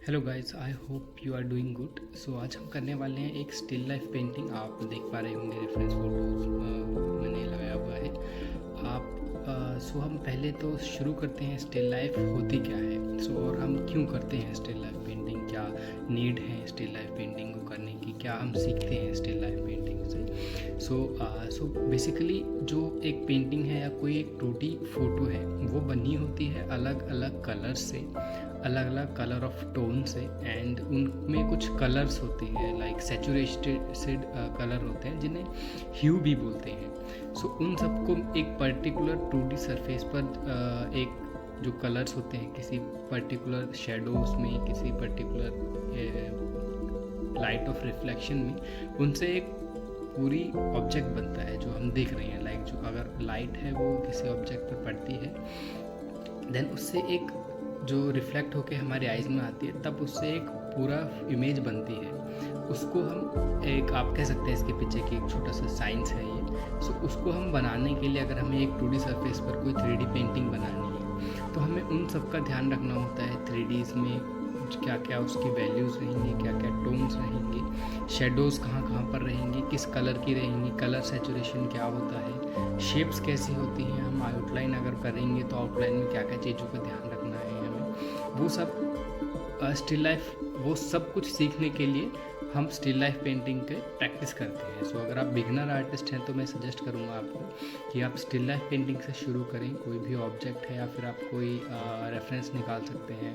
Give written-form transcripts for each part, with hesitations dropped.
Hello guys, I hope you are doing good. So आज हम करने वाले हैं एक स्टिल लाइफ पेंटिंग। आप देख पा रहे होंगे रेफरेंस फोटोज मैंने लगाया हुआ है। आप सो हम पहले तो शुरू करते हैं स्टिल लाइफ होती क्या है। और हम क्यों करते हैं स्टिल लाइफ पेंटिंग, क्या नीड है स्टिल लाइफ पेंटिंग को करने की, क्या हम सीखते हैं स्टिल लाइफ पेंटिंग से। सो बेसिकली जो एक पेंटिंग है या कोई एक 2D फोटो है वो बनी होती है अलग अलग कलर से, अलग अलग कलर ऑफ टोन से, एंड उनमें कुछ कलर्स होते हैं लाइक सैचुरेटेड कलर होते हैं जिन्हें ह्यू भी बोलते हैं। सो उन सबको एक पर्टिकुलर 2D सरफेस पर एक जो कलर्स होते हैं किसी पर्टिकुलर शेडोज में, किसी पर्टिकुलर लाइट ऑफ रिफ्लेक्शन में, उनसे एक पूरी ऑब्जेक्ट बनता है जो हम देख रहे हैं। लाइक जो अगर लाइट है वो किसी ऑब्जेक्ट पर पड़ती है, देन उससे एक जो रिफ्लेक्ट होके हमारे आइज़ में आती है, तब उससे एक पूरा इमेज बनती है। उसको हम एक, आप कह सकते हैं इसके पीछे की एक छोटा सा साइंस है ये। सो उसको हम बनाने के लिए अगर हमें एक 2D सरफेस पर कोई 3D पेंटिंग बनानी है तो हमें उन सब का ध्यान रखना होता है। 3Ds में क्या क्या उसकी वैल्यूज़ रहेंगी, क्या क्या टोन्स रहेंगे, शेडोज़ कहाँ कहाँ पर रहेंगी, किस कलर की रहेंगी, कलर सैचुरेशन क्या होता है, शेप्स कैसी होती हैं, हम आउटलाइन अगर करेंगे तो आउटलाइन में क्या क्या चीज़ों का ध्यान रखना है हमें, वो सब स्टिल लाइफ, वो सब कुछ सीखने के लिए हम स्टिल लाइफ पेंटिंग के प्रैक्टिस करते हैं। सो अगर आप बिगनर आर्टिस्ट हैं तो मैं सजेस्ट करूँगा आपको कि आप स्टिल लाइफ पेंटिंग से शुरू करें। कोई भी ऑब्जेक्ट है या फिर आप कोई रेफरेंस निकाल सकते हैं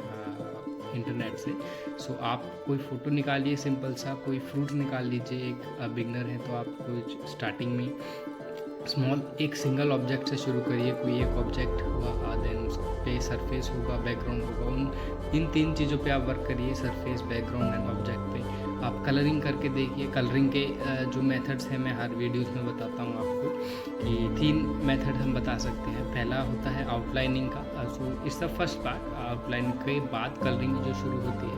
इंटरनेट से। सो आप कोई फ़ोटो निकालिए सिंपल सा, कोई फ्रूट निकाल लीजिए। एक बिगनर है तो आप कोई स्टार्टिंग में स्मॉल एक सिंगल ऑब्जेक्ट से शुरू करिए। कोई एक ऑब्जेक्ट हुआ, देन उस पे सरफेस होगा, बैकग्राउंड होगा, इन 3 चीज़ों पे आप वर्क करिए, सरफेस, बैकग्राउंड एंड ऑब्जेक्ट पे। आप कलरिंग करके देखिए। कलरिंग के जो मेथड्स हैं मैं हर वीडियोस में बताता हूँ आपको कि 3 मेथड हम बता सकते हैं। पहला होता है आउटलाइनिंग का। So it's the first part. Outline के बाद कलरिंग जो शुरू होती है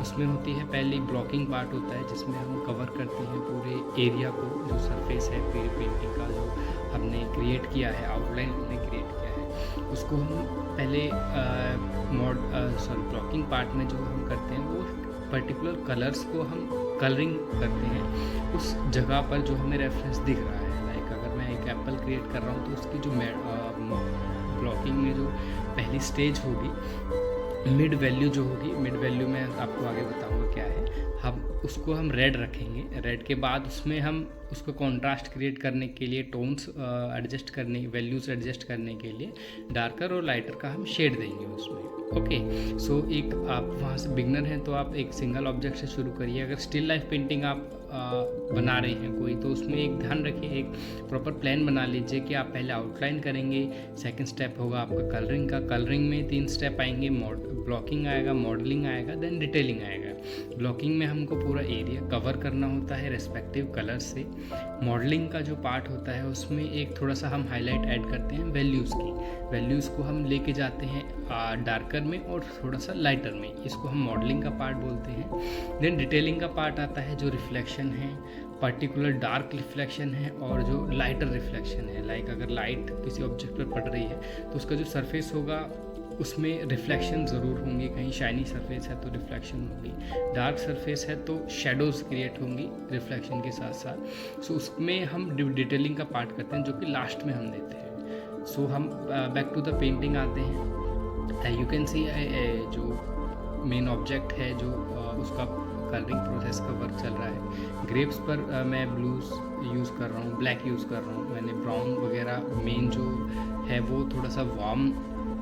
उसमें होती है पहले ब्लॉकिंग पार्ट होता है जिसमें हम कवर करते हैं पूरे एरिया को, जो सरफेस है पूरी पेंटिंग का जो हमने क्रिएट किया है, आउटलाइन हमने क्रिएट किया है, उसको हम पहले ब्लॉकिंग पार्ट में जो हम करते हैं वो पर्टिकुलर कलर्स को हम कलरिंग करते हैं उस जगह पर जो हमें रेफरेंस दिख रहा है। लाइक अगर मैं एक एप्पल क्रिएट कर रहा हूँ तो उसकी जो ब्लॉकिंग में जो पहली स्टेज होगी, मिड वैल्यू जो होगी, मिड वैल्यू में आपको आगे बताऊँगा क्या है, हम रेड रखेंगे। रेड के बाद उसमें हम उसको कॉन्ट्रास्ट क्रिएट करने के लिए, टोन्स एडजस्ट करने, वैल्यूज़ एडजस्ट करने के लिए डार्कर और लाइटर का हम शेड देंगे उसमें। ओके, सो एक आप वहाँ से बिगनर हैं तो आप एक सिंगल ऑब्जेक्ट से शुरू करिए। अगर स्टिल लाइफ पेंटिंग आप बना रहे हैं कोई, तो उसमें एक ध्यान रखिए, एक प्रॉपर प्लान बना लीजिए कि आप पहले आउटलाइन करेंगे, सेकंड स्टेप होगा आपका कलरिंग का, कलरिंग में 3 स्टेप आएंगे, ब्लॉकिंग आएगा, मॉडलिंग आएगा, देन डिटेलिंग आएगा। ब्लॉकिंग में हमको पूरा एरिया कवर करना होता है रेस्पेक्टिव कलर से। मॉडलिंग का जो पार्ट होता है उसमें एक थोड़ा सा हम हाईलाइट ऐड करते हैं वैल्यूज़ की। वैल्यूज़ को हम लेके जाते हैं डार्कर में और थोड़ा सा लाइटर में, इसको हम मॉडलिंग का पार्ट बोलते हैं। देन डिटेलिंग का पार्ट आता है जो रिफ्लेक्शन है, पर्टिकुलर डार्क रिफ्लेक्शन है और जो लाइटर रिफ्लेक्शन है। लाइक अगर लाइट किसी ऑब्जेक्ट पर पड़ रही है तो उसका जो सरफेस होगा उसमें रिफ्लेक्शन ज़रूर होंगे, कहीं शाइनी सरफेस है तो रिफ्लेक्शन होगी, डार्क सरफेस है तो शेडोज़ क्रिएट होंगी रिफ्लेक्शन के साथ साथ। सो उसमें हम डिटेलिंग का पार्ट करते हैं जो कि लास्ट में हम देते हैं। सो हम बैक टू द पेंटिंग आते हैं। यू कैन सी जो मेन ऑब्जेक्ट है जो उसका कलरिंग प्रोसेस का वर्क चल रहा है। ग्रेप्स पर मैं ब्लूज यूज़ कर रहा हूँ, ब्लैक यूज़ कर रहा हूँ, मैंने ब्राउन वगैरह मेन जो है वो थोड़ा सा वार्म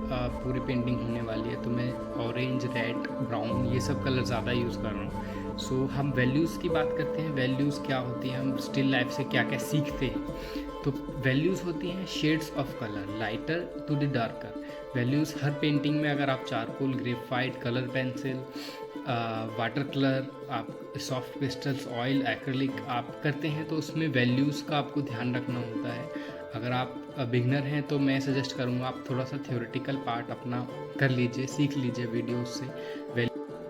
पूरी पेंटिंग होने वाली है तो मैं ऑरेंज, रेड, ब्राउन ये सब कलर ज़्यादा यूज़ कर रहा हूँ। सो हम वैल्यूज़ की बात करते हैं। वैल्यूज़ क्या होती हैं, हम स्टिल लाइफ से क्या क्या सीखते हैं। तो वैल्यूज़ होती हैं shades of colour, lighter to the darker. Values हर पेंटिंग में अगर आप charcoal, graphite, colour pencil, water colour, आप सॉफ्ट पेस्टल्स, ऑयल, एक्रिलिक आप करते हैं तो उसमें वैल्यूज़ का आपको ध्यान रखना होता है। अगर आप बिगनर हैं तो मैं सजेस्ट करूँगा आप थोड़ा सा थ्योरेटिकल पार्ट अपना कर लीजिए, सीख लीजिए वीडियोस से।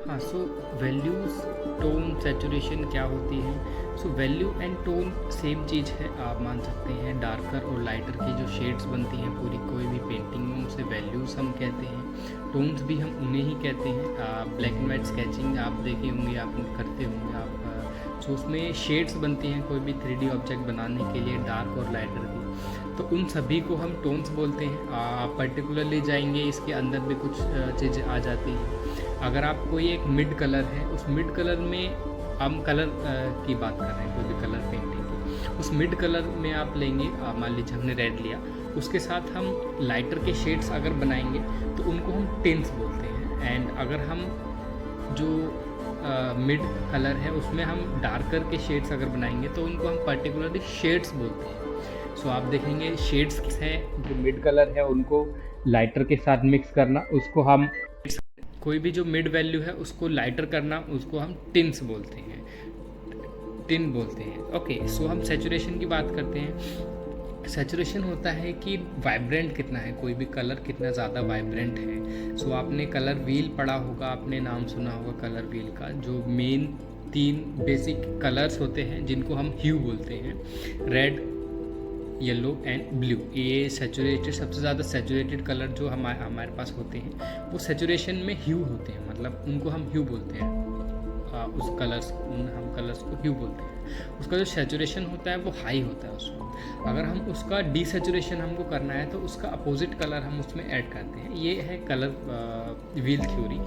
हाँ, सो वैल्यूज़, टोन, सैचुरेशन क्या होती है? So value and tone same चीज़ है, आप मान सकते हैं। डार्कर और लाइटर की जो शेड्स बनती हैं पूरी कोई भी पेंटिंग में, उसे वैल्यूज़ हम कहते हैं। टोन्स भी हम उन्हें ही कहते हैं। ब्लैक एंड वाइट स्केचिंग आप देखे होंगे, आप करते होंगे आप। सो उसमें शेड्स बनती हैं कोई भी 3D ऑब्जेक्ट बनाने के लिए, डार्क और लाइटर की, तो उन सभी को हम टोन्स बोलते हैं। आप पर्टिकुलरली जाएंगे, इसके अंदर भी कुछ चीज़ें आ जाती हैं। अगर आप कोई एक मिड कलर है, उस मिड कलर में हम कलर की बात कर रहे हैं, कोई भी कलर पेंटिंग की, उस मिड कलर में आप लेंगे, मान लीजिए हमने रेड लिया, उसके साथ हम लाइटर के शेड्स अगर बनाएंगे तो उनको हम टिंट्स बोलते हैं। एंड अगर हम जो मिड कलर है उसमें हम डार्कर के शेड्स अगर बनाएंगे तो उनको हम पर्टिकुलरली शेड्स बोलते हैं। सो आप देखेंगे शेड्स हैं, जो मिड कलर है उनको लाइटर के साथ मिक्स करना, उसको हम, कोई भी जो मिड वैल्यू है उसको लाइटर करना, उसको हम टिन्स बोलते हैं, टिन बोलते हैं। ओके, सो हम सैचुरेशन की बात करते हैं। सैचुरेशन होता है कि वाइब्रेंट कितना है, कोई भी कलर कितना ज़्यादा वाइब्रेंट है। सो आपने कलर व्हील पढ़ा होगा, आपने नाम सुना होगा कलर व्हील का, जो मेन 3 बेसिक कलर्स होते हैं जिनको हम ह्यू बोलते हैं, रेड, येलो एंड ब्लू। ये सैचुरेटेड, सबसे ज़्यादा सैचुरेटेड कलर जो हमारे पास होते हैं वो सैचुरेशन में ह्यू होते हैं, मतलब उनको हम ह्यू बोलते हैं। उस कलर्स, हम कलर्स को ह्यू बोलते हैं। उसका जो सैचुरेशन होता है वो हाई होता है उसमें। अगर हम उसका डीसैचुरेशन हमको करना है तो उसका अपोजिट कलर हम उसमें ऐड करते हैं। ये है कलर व्हील थ्योरी।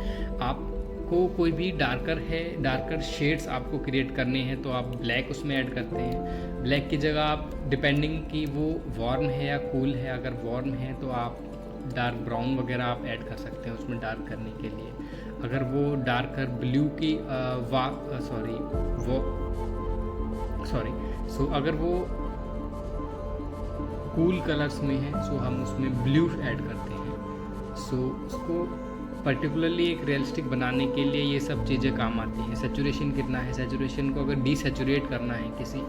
आपको कोई भी डार्कर शेड्स आपको क्रिएट करने हैं तो आप ब्लैक उसमें ऐड करते हैं। ब्लैक की जगह आप, डिपेंडिंग कि वो वार्म है या कूल है, अगर वार्म है तो आप डार्क ब्राउन वगैरह आप ऐड कर सकते हैं उसमें डार्क करने के लिए। अगर वो डार्कर ब्लू की सो अगर वो कूल कलर्स में है सो हम उसमें ब्लू ऐड करते हैं। सो उसको पर्टिकुलरली एक रियलिस्टिक बनाने के लिए ये सब चीज़ें काम आती हैं। सैचुरेशन कितना है, सैचुरेशन को अगर डीसैचुरेट करना है, किसी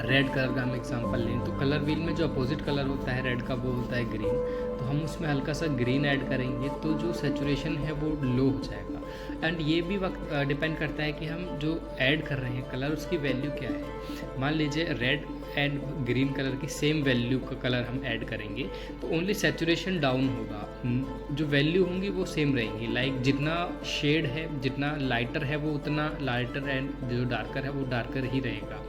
रेड कलर का हम एग्जांपल लें तो कलर व्हील में जो अपोजिट कलर होता है रेड का वो होता है ग्रीन, तो हम उसमें हल्का सा ग्रीन ऐड करेंगे तो जो सैचुरेशन है वो लो हो जाएगा। एंड ये भी वक्त डिपेंड करता है कि हम जो ऐड कर रहे हैं कलर उसकी वैल्यू क्या है। मान लीजिए रेड एंड ग्रीन कलर की सेम वैल्यू का कलर हम ऐड करेंगे तो ओनली सैचुरेशन डाउन होगा, जो वैल्यू होंगी वो सेम रहेंगी। लाइक जितना शेड है, जितना लाइटर है वो उतना लाइटर, एंड जो डार्कर है वो डार्कर ही रहेगा,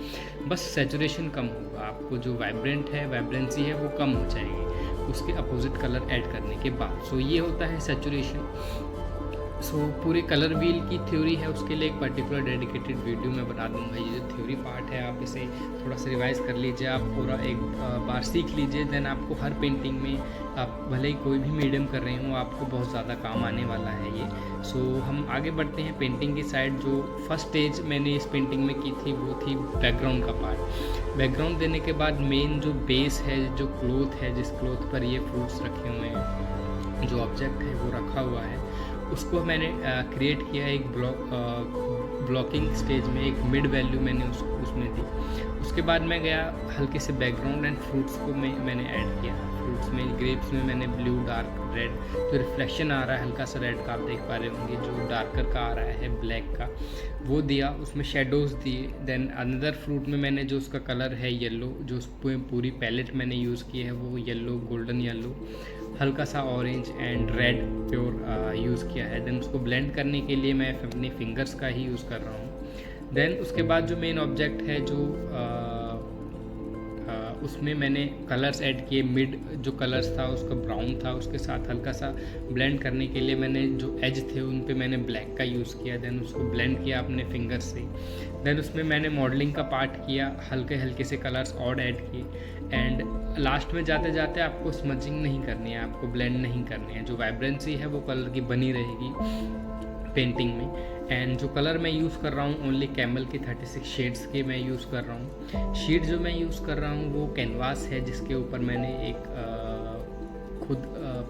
बस सैचुरेशन कम होगा। आपको जो वाइब्रेंट है, वाइब्रेंसी है वो कम हो जाएगी उसके अपोजिट कलर ऐड करने के बाद। सो ये होता है सैचुरेशन। सो पूरे कलर व्हील की थ्योरी है, उसके लिए एक पर्टिकुलर डेडिकेटेड वीडियो मैं बना दूंगा। ये जो थ्योरी पार्ट है आप इसे थोड़ा सा रिवाइज कर लीजिए, आप पूरा एक बार सीख लीजिए, देन आपको हर पेंटिंग में, आप भले ही कोई भी मीडियम कर रहे हो, आपको बहुत ज़्यादा काम आने वाला है ये। सो हम आगे बढ़ते हैं पेंटिंग की साइड। जो फर्स्ट स्टेज मैंने इस पेंटिंग में की थी वो थी बैकग्राउंड का पार्ट। बैकग्राउंड देने के बाद मेन जो बेस है, जो क्लोथ है, जिस क्लोथ पर ये फ्रूट्स रखे हुए हैं, जो ऑब्जेक्ट है वो रखा हुआ है, उसको मैंने क्रिएट किया एक ब्लॉकिंग स्टेज में, एक मिड वैल्यू मैंने उसमें दी। उसके बाद मैं गया हल्के से बैकग्राउंड एंड फ्रूट्स को मैंने ऐड किया। फ्रूट्स में, ग्रेप्स में मैंने ब्लू, डार्क, रेड, जो रिफ्लेक्शन आ रहा है हल्का सा रेड का आप देख पा रहे होंगे, जो डार्कर का आ रहा है ब्लैक का, वो दिया, उसमें शेडोज़ दिए। देन अनदर फ्रूट में मैंने जो उसका कलर है येलो, जो पूरी पैलेट मैंने यूज़ की है वो येलो, गोल्डन येलो, हल्का सा orange and red pure use किया है। देन उसको ब्लेंड करने के लिए मैं अपने फिंगर्स का ही यूज़ कर रहा हूँ। देन उसके बाद जो मेन ऑब्जेक्ट है, जो उसमें मैंने कलर्स ऐड किए। मिड जो कलर्स था उसका ब्राउन था, उसके साथ हल्का सा ब्लेंड करने के लिए मैंने जो एज थे उन पे मैंने ब्लैक का यूज़ किया। देन उसको ब्लेंड किया अपने फिंगर से। देन उसमें मैंने मॉडलिंग का पार्ट किया, हल्के हल्के से कलर्स और ऐड किए। एंड लास्ट में जाते जाते आपको स्मचिंग नहीं करनी है, आपको ब्लेंड नहीं करनी है, जो वाइब्रेंसी है वो कलर की बनी रहेगी पेंटिंग में। एंड जो कलर मैं यूज़ कर रहा हूँ ओनली कैमल के 36 शेड्स के मैं यूज़ कर रहा हूँ। शीट जो मैं यूज़ कर रहा हूँ वो कैनवास है, जिसके ऊपर मैंने एक खुद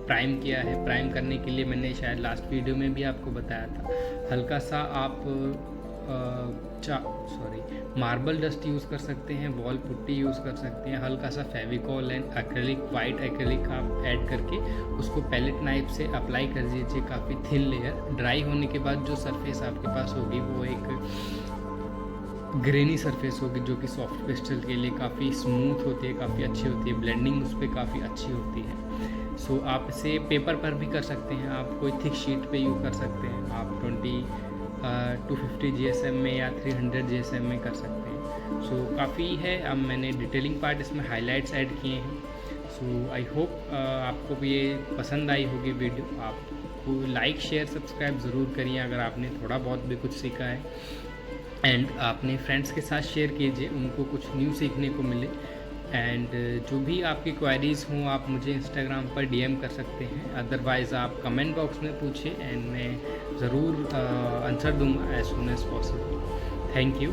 प्राइम किया है। प्राइम करने के लिए मैंने शायद लास्ट वीडियो में भी आपको बताया था, हल्का सा आप मार्बल डस्ट यूज़ कर सकते हैं, वॉल पुट्टी यूज़ कर सकते हैं, हल्का सा Fevicol and acrylic, white acrylic आप ऐड करके उसको पैलेट नाइफ से अप्लाई कर दीजिए, काफ़ी थिन लेयर। ड्राई होने के बाद जो सरफेस आपके पास होगी वो एक ग्रेनी सरफेस होगी, जो कि सॉफ्ट पेस्टल के लिए काफ़ी स्मूथ होती है, काफ़ी अच्छी होती है, ब्लेंडिंग उस पर काफ़ी अच्छी होती है। सो आप इसे पेपर पर भी कर सकते हैं, आप कोई थिक शीट पे यूज़ कर सकते हैं, आप 250 GSM में या 300 GSM में कर सकते हैं। सो काफ़ी है। अब मैंने डिटेलिंग पार्ट इसमें हाइलाइट्स ऐड किए हैं। सो आई होप आपको भी ये पसंद आई होगी वीडियो। आपको लाइक शेयर सब्सक्राइब ज़रूर करिए अगर आपने थोड़ा बहुत भी कुछ सीखा है, एंड अपने फ्रेंड्स के साथ शेयर कीजिए, उनको कुछ न्यू सीखने को मिले। एंड जो भी आपकी क्वेरीज़ हों आप मुझे इंस्टाग्राम पर DM कर सकते हैं, अदरवाइज़ आप कमेंट बॉक्स में पूछिए एंड मैं ज़रूर आंसर दूंगा as soon as possible. Thank you.